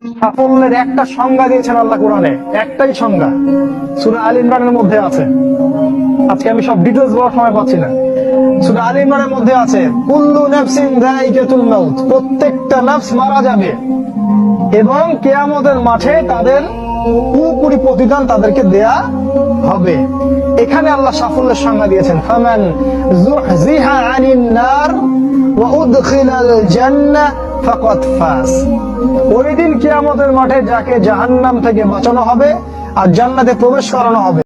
সাফল্যের একটা সংজ্ঞা দিয়েছেন আল্লাহ কোরআনে, একটাই সংজ্ঞা, সূরা আল ইমরানের মধ্যে আছে। আজকে আমি সব ডিটেইলস বলার সময় পাচ্ছি না। সূরা আল ইমরানের মধ্যে আছে, কুল্লু নাফসিন যায়িকাতুল মাউত, প্রত্যেকটা নফস মারা যাবে এবং কিয়ামতের মাঠে তাদের পুরোপুরি প্রতিদান তাদেরকে দেয়া হবে। এখানে আল্লাহ সাফল্যের সংজ্ঞা দিয়েছেন, ফামান যুহজিহা আনিন নার ওয়া উদখিলাল জান্নাহ ফাকাদ ফাজ। ওই দিন কিয়ামতের মাঠে যাকে জাহান্নাম থেকে বাঁচানো হবে আর জান্নাতে প্রবেশ করানো হবে।